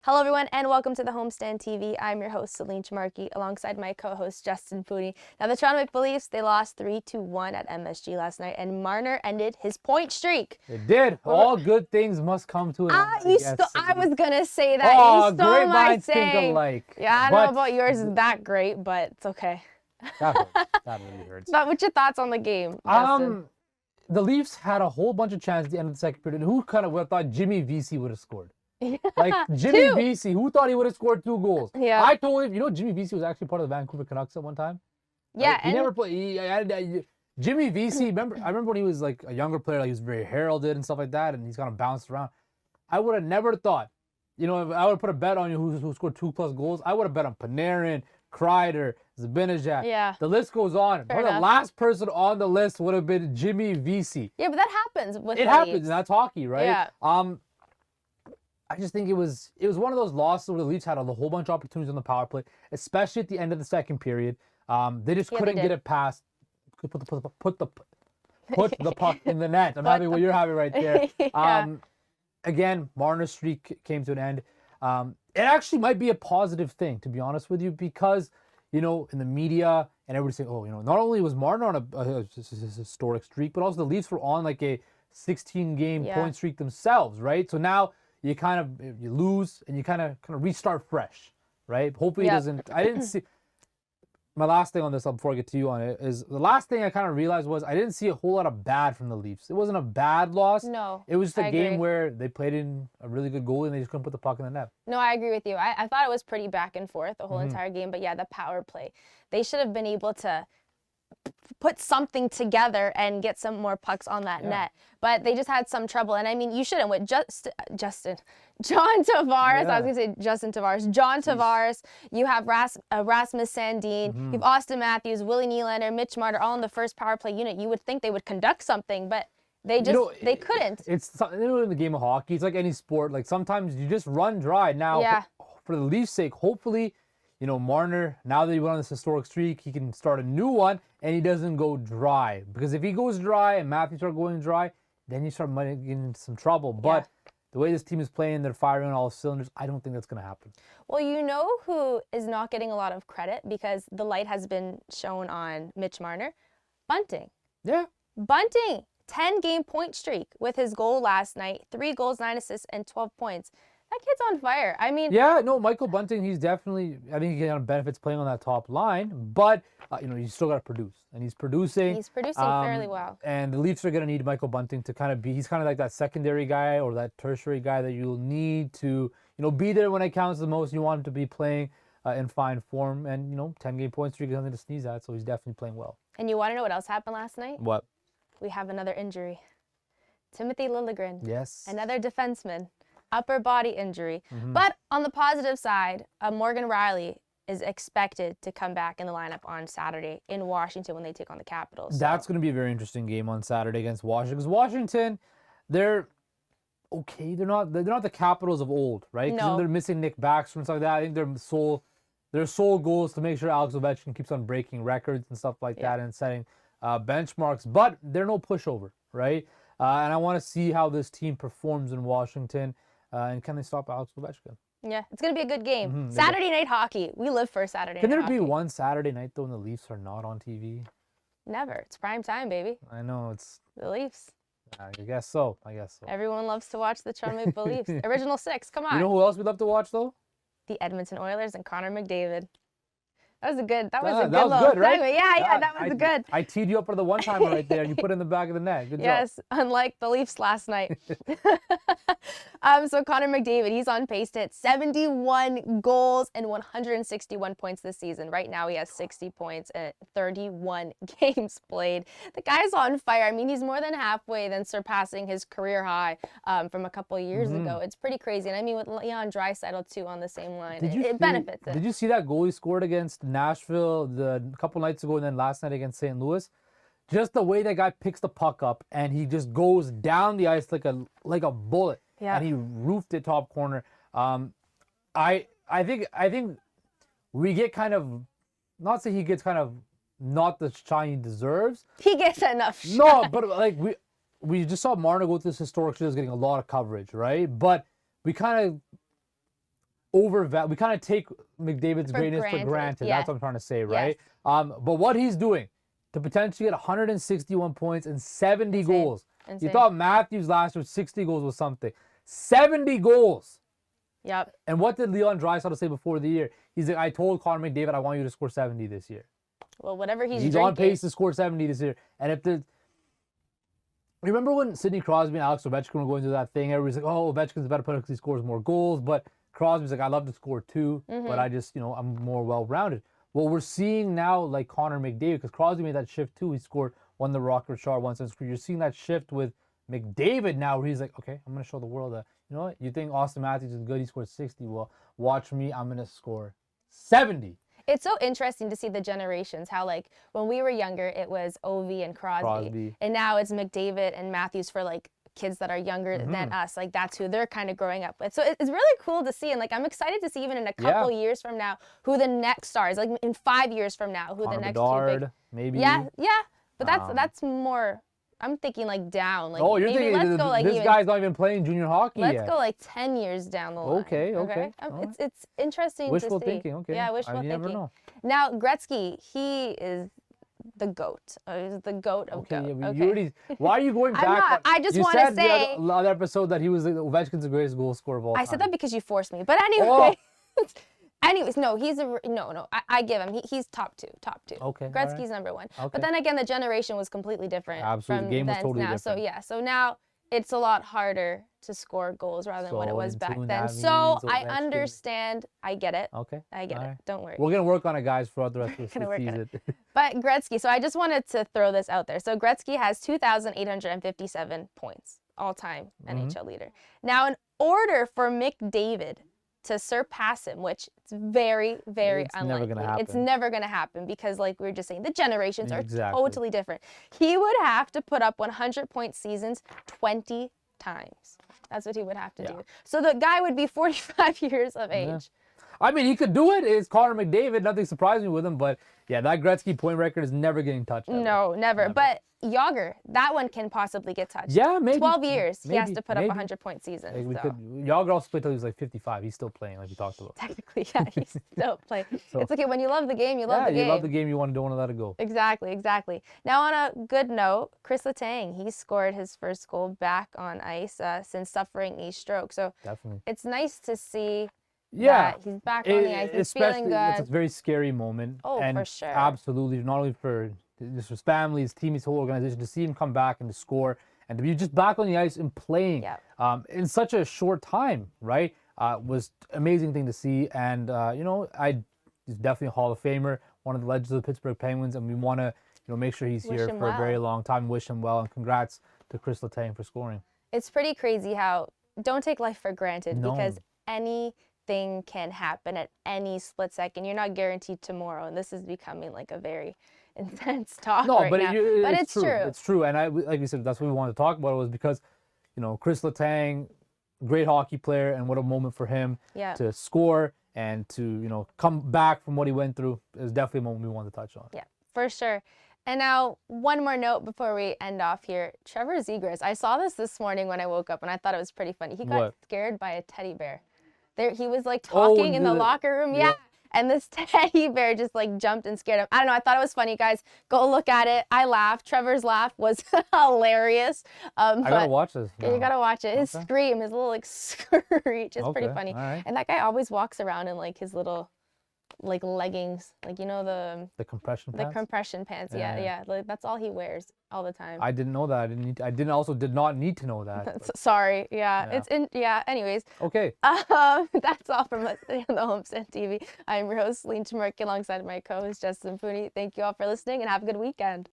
Hello, everyone, and welcome to the Homestand TV. I'm your host, Celine Chamarki, alongside my co-host, Justin Foodie. Now, the Toronto Maple Leafs, they lost 3-1 at MSG last night, and Marner ended his point streak. It did. All good things must come to an end. I was going to say that. Oh, you stole great my minds think saying. alike. Yeah, I don't know about yours is that great, but it's okay. That hurts. That really hurts. But what's your thoughts on the game, Justin? The Leafs had a whole bunch of chances at the end of the second period. Who kind of would have thought Jimmy Vesey would have scored? Like Jimmy Vesey, who thought he would have scored 2 goals? Yeah. I told him, Jimmy Vesey was actually part of the Vancouver Canucks at one time. Yeah. Like, he never played. Jimmy Vesey, I remember when he was like a younger player, like he was very heralded and stuff like that, and he's kind of bounced around. I would have never thought, if I would have put a bet on you who scored 2+ goals, I would have bet on Panarin, Kreider, Zibanejad. Yeah. The list goes on. Fair The enough. last person on the list would have been Jimmy Vesey. Yeah, but that happens with It the happens, Leafs. and that's hockey, right? Yeah. I just think it was one of those losses where the Leafs had a whole bunch of opportunities on the power play, especially at the end of the second period. They just couldn't get it past. Put the puck in the net. I'm having what you're having right there. Yeah. Again, Marner's streak came to an end. It actually might be a positive thing, to be honest with you, because in the media and everybody's saying, not only was Marner on a historic streak, but also the Leafs were on like a 16-game point streak themselves, right? So now you you lose and you kind of restart fresh, right? Hopefully it doesn't. I didn't see. My last thing on this, before I get to you on it, is the last thing I kind of realized was I didn't see a whole lot of bad from the Leafs. It wasn't a bad loss. No, it was just I a game agree. where they played in a really good goalie and they just couldn't put the puck in the net. No, I agree with you. I thought it was pretty back and forth the whole entire game. But yeah, the power play. They should have been able to put something together and get some more pucks on that net. But they just had some trouble. And I mean, you shouldn't with John Tavares. I was going to say Justin Tavares. John Tavares. You have Rasmus Sandin. You have Austin Matthews, Willie Nylander, Mitch Marner, all in the first power play unit. You would think they would conduct something, but they just they couldn't. It's in the game of hockey. It's like any sport. Like sometimes you just run dry. Now, for the Leafs' sake, hopefully, Marner, now that he went on this historic streak, he can start a new one and he doesn't go dry. Because if he goes dry and Matthews start going dry, then you start getting into some trouble. But the way this team is playing, they're firing on all cylinders. I don't think that's going to happen. Well, you know who is not getting a lot of credit because the light has been shown on Mitch Marner? Bunting. Yeah. Bunting, 10-game point streak with his goal last night. 3 goals, 9 assists, and 12 points. That kid's on fire. I mean... Yeah, no, Michael Bunting, he's definitely... I think he benefits playing on that top line. But, you still got to produce. And he's producing. He's producing fairly well. And the Leafs are going to need Michael Bunting to kind of be... He's kind of like that secondary guy or that tertiary guy that you'll need to, be there when it counts the most. You want him to be playing in fine form. And, 10-game point streak is nothing to sneeze at. So he's definitely playing well. And you want to know what else happened last night? What? We have another injury. Timothy Liljegren. Yes. Another defenseman. Upper body injury. But on the positive side, Morgan Riley is expected to come back in the lineup on Saturday in Washington when they take on the Capitals. That's going to be a very interesting game on Saturday against Washington. Because Washington, they're okay. They're not the Capitals of old, right? No. They're missing Nick Backstrom and stuff like that. I think their sole goal is to make sure Alex Ovechkin keeps on breaking records and stuff like that and setting benchmarks. But they're no pushover, right? And I want to see how this team performs in Washington. And can they stop Alex Ovechkin? Yeah, it's going to be a good game. Saturday night hockey. We live for Saturday night hockey. Can hockey. there be one Saturday night, though, when the Leafs are not on TV? Never. It's prime time, baby. I know. It's the Leafs. I guess so. Everyone loves to watch the Toronto Maple Leafs. Original 6. Come on. You know who else we love to watch, though? The Edmonton Oilers and Connor McDavid. That was a good little right? segment. Yeah, that was good. I teed you up for the one-timer right there, and you put it in the back of the net. Good job. Yes, unlike the Leafs last night. So Connor McDavid, he's on pace to hit 71 goals and 161 points this season. Right now he has 60 points and 31 games played. The guy's on fire. I mean, he's more than halfway than surpassing his career high from a couple of years ago. It's pretty crazy. And I mean, with Leon Draisaitl, too, on the same line, it benefits it. Did you see that goal he scored against Nashville a couple nights ago and then last night against St. Louis? Just the way that guy picks the puck up and he just goes down the ice like a bullet. Yeah. And he roofed it top corner. I think we get kind of, not say he gets kind of not the shine he deserves. He gets enough shine. No, but like we just saw Marner go through this historic shit, getting a lot of coverage, right? But we kind of we kind of take McDavid's greatness for granted. Yes. That's what I'm trying to say, right? But what he's doing to potentially get 161 points and 70 goals. Insane. You thought Matthews last year 60 goals was something. 70 goals. Yep. And what did Leon Draisaitl say before the year? He's like, I told Connor McDavid I want you to score 70 this year. Well, whatever he's drinking. On pace to score 70 this year. And if the remember when Sidney Crosby and Alex Ovechkin were going through that thing? Everybody's like, oh, Ovechkin's a better player because he scores more goals. But Crosby's like, I love to score too, but I just, I'm more well-rounded. Well, we're seeing now like Connor McDavid, because Crosby made that shift too. He scored one the Rocket Richard, one center. You're seeing that shift with McDavid now, where he's like, okay, I'm going to show the world that, you know what? You think Austin Matthews is good? He scored 60. Well, watch me. I'm going to score 70. It's so interesting to see the generations, how like when we were younger, it was Ovi and Crosby. And now it's McDavid and Matthews for like kids that are younger than us. Like that's who they're kind of growing up with. So it's really cool to see. And like I'm excited to see even in a couple years from now who the next star is. Like in 5 years from now, who Connor the next Bedard, two big. maybe. Yeah. But that's more. I'm thinking like down. Like you're maybe thinking let's go like this guy's not even playing junior hockey yet. Let's go like 10 years down the line. Okay. It's interesting wishful to see. Thinking. Okay. Yeah, wishful thinking. You never know. Now Gretzky, he is the GOAT. He's the GOAT of GOAT. Yeah, you already, why are you going back? I'm not. I just want to say. The other episode that he was Ovechkin's the greatest goal scorer of all time. I said that because you forced me. But anyway. Anyways, no, he's no. I give him. He's top two. Okay. Gretzky's number one. Okay. But then again, the generation was completely different. Absolutely, from the game was then totally now. different. So yeah, so now it's a lot harder to score goals rather than what it was back then. So I understand. I get it. Okay. I get it. Don't worry. We're gonna work on it, guys, throughout the rest of the season. But Gretzky. So I just wanted to throw this out there. So Gretzky has 2,857 points, all-time NHL leader. Now, in order for McDavid to surpass him, which it's very, very unlikely. It's never going to happen because, like we were just saying, the generations are totally different. He would have to put up 100-point seasons 20 times. That's what he would have to do. So the guy would be 45 years of age. I mean, he could do it. It's Connor McDavid. Nothing surprised me with him, but yeah, that Gretzky point record is never getting touched. No, never. But Yager, that one can possibly get touched. Yeah, maybe. 12 years, he has to put up 100-point seasons. Yager also played till he was like 55. He's still playing, like we talked about. Technically, yeah, he's still playing. It's okay. When you love the game, you love the game. Yeah, you love the game. You don't want to let it go. Exactly. Now, on a good note, Chris Letang, he scored his first goal back on ice since suffering a stroke. So definitely, it's nice to see. Yeah, he's back on the ice. He's feeling good. It's a very scary moment. Oh, and for sure. Absolutely, not only for just his family, his team, his whole organization, to see him come back and to score and to be just back on the ice and playing in such a short time, right? Was amazing thing to see. And he's definitely a Hall of Famer, one of the legends of the Pittsburgh Penguins, and we want to make sure he's here for a very long time. Wish him well, and congrats to Chris Letang for scoring. It's pretty crazy how don't take life for granted because anything can happen at any split second. You're not guaranteed tomorrow, and this is becoming like a very intense talk now. But it's true. It's true, and like you said, that's what we wanted to talk about. It was because, Chris Letang, great hockey player, and what a moment for him to score and to come back from what he went through. It was definitely a moment we wanted to touch on. Yeah, for sure. And now, one more note before we end off here. Trevor Zegras, I saw this morning when I woke up, and I thought it was pretty funny. He got scared by a teddy bear. He was like talking in the locker room. Yeah. And this teddy bear just like jumped and scared him. I don't know. I thought it was funny, guys. Go look at it. I laughed. Trevor's laugh was hilarious. I gotta watch this. You gotta watch it. His scream, his little like screech is pretty funny. Right. And that guy always walks around in like his little like leggings, like the compression pants. The compression pants. Yeah. Like, that's all he wears all the time. I didn't know that. I did not need to know that. Sorry. Yeah. Anyways. Okay. That's all from us on the Homestead TV. I'm your host, Lean Chmerky, alongside my co-host Justin Pooney. Thank you all for listening, and have a good weekend.